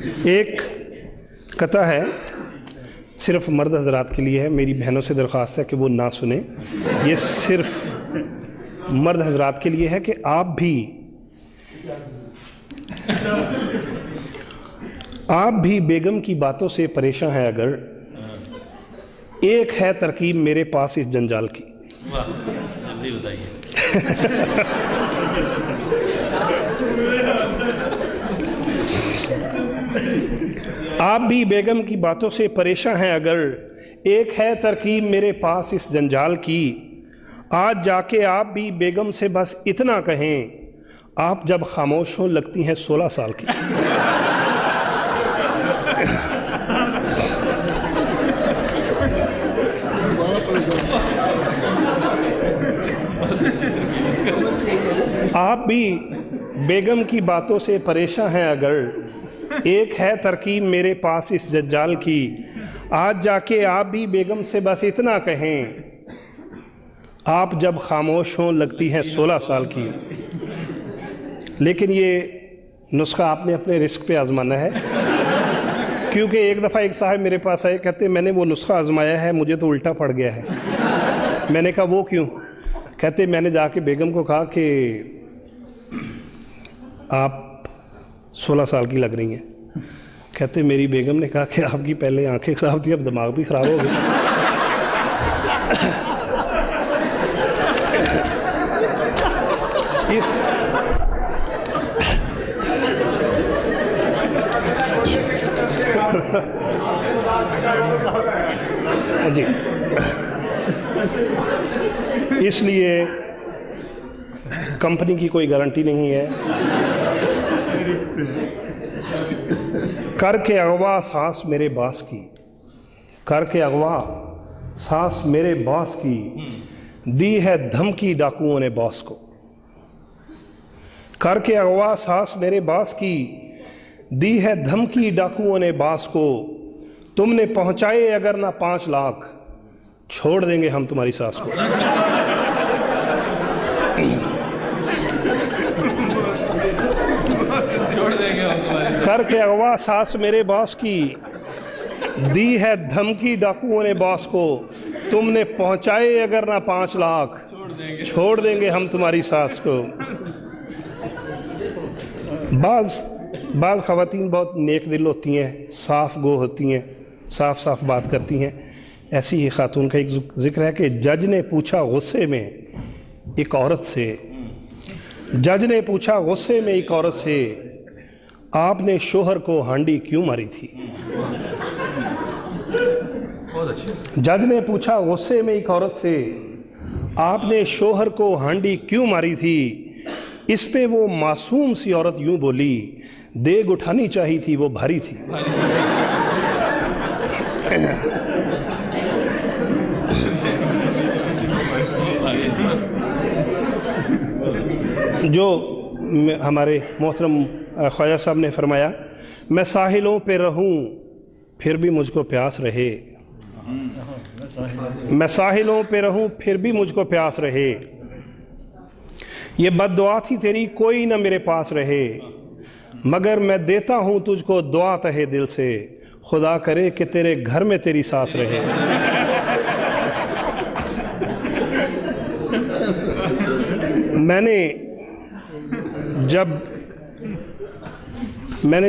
एक कथा है, सिर्फ मर्द हजरात के लिए है। मेरी बहनों से दरख्वास्त है कि वो ना सुने। ये सिर्फ मर्द हजरात के लिए है कि आप भी बेगम की बातों से परेशान हैं अगर, एक है तरकीब मेरे पास इस जंजाल की। वाह, जल्दी बताइए। आप भी बेगम की बातों से परेशान हैं अगर, एक है तरकीब मेरे पास इस जंजाल की। आज जाके आप भी बेगम से बस इतना कहें, आप जब खामोश हों लगती हैं 16 साल की। आप भी बेगम की बातों से परेशान हैं अगर, एक है तरकीब मेरे पास इस जंजाल की। आज जाके आप भी बेगम से बस इतना कहें, आप जब खामोश हों लगती हैं 16 साल की। लेकिन ये नुस्खा आपने अपने रिस्क पे आजमाना है, क्योंकि एक दफ़ा एक साहब मेरे पास आए, कहते मैंने वो नुस्खा आजमाया है, मुझे तो उल्टा पड़ गया है। मैंने कहा वो क्यों? कहते मैंने जाके बेगम को कहा कि आप 16 साल की लग रही हैं। कहते मेरी बेगम ने कहा कि आपकी पहले आंखें ख़राब थी, अब दिमाग भी ख़राब हो गया। जी, इसलिए कंपनी की कोई गारंटी नहीं है। करके अगवा सांस मेरे बास की, करके अगवा सांस मेरे बास की, दी है धमकी डाकुओं ने बॉस को। करके अगवा सांस मेरे बास की, दी है धमकी डाकुओं ने बास को। तुमने पहुंचाए अगर ना 5 लाख, छोड़ देंगे हम तुम्हारी सास को। छोड़ देंगे हम तुम्हारी सास। करके अगवा सांस मेरे बास की, दी है धमकी डाकुओं ने बास को। तुमने पहुंचाए अगर ना 5 लाख, छोड़ देंगे हम तुम्हारी सास को। बाज़ ख़वातीन बहुत नेक दिल होती हैं, साफ़ गो होती हैं, साफ साफ बात करती हैं। ऐसी ही खातून का एक जिक्र है कि जज ने पूछा गुस्से में एक औरत से, जज ने पूछा गुस्से में एक औरत से, आपने शोहर को हांडी क्यों मारी थी? बहुत अच्छे। जज ने पूछा गुस्से में एक औरत से, आपने शोहर को हांडी क्यों मारी थी? इस पे वो मासूम सी औरत यूं बोली, देग उठानी चाहिए थी, वो भारी थी। जो हमारे मोहतरम ख्वाजा साहब ने फरमाया, मैं साहिलों पे रहूं फिर भी मुझको प्यास रहे, मैं साहिलों पे रहूं फिर भी मुझको प्यास रहे। ये बद्दुआ थी तेरी कोई ना मेरे पास रहे, मगर मैं देता हूं तुझको दुआ तहे दिल से, खुदा करे कि तेरे घर में तेरी सास रहे। मैंने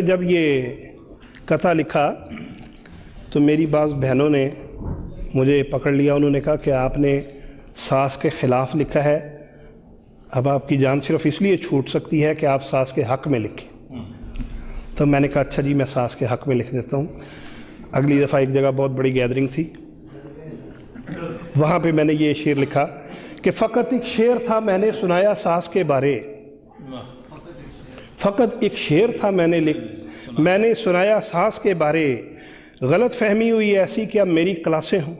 जब ये कथा लिखा तो मेरी बाज़ बहनों ने मुझे पकड़ लिया। उन्होंने कहा कि आपने सास के ख़िलाफ़ लिखा है, अब आपकी जान सिर्फ इसलिए छूट सकती है कि आप सास के हक़ में लिखें। तो मैंने कहा अच्छा जी, मैं सास के हक़ में लिख देता हूँ। अगली दफ़ा एक जगह बहुत बड़ी गैदरिंग थी, वहाँ पे मैंने ये शेर लिखा कि फ़कत एक शेर था मैंने सुनाया सास के बारे, फ़कत एक शेर था मैंने सुनाया सास के बारे। गलत फहमी हुई ऐसी कि अब मेरी क्लासें हों,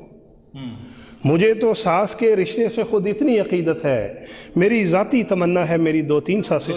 मुझे तो सास के रिश्ते से खुद इतनी अकीदत है, मेरी ज़ाती तमन्ना है मेरी 2-3 सासें।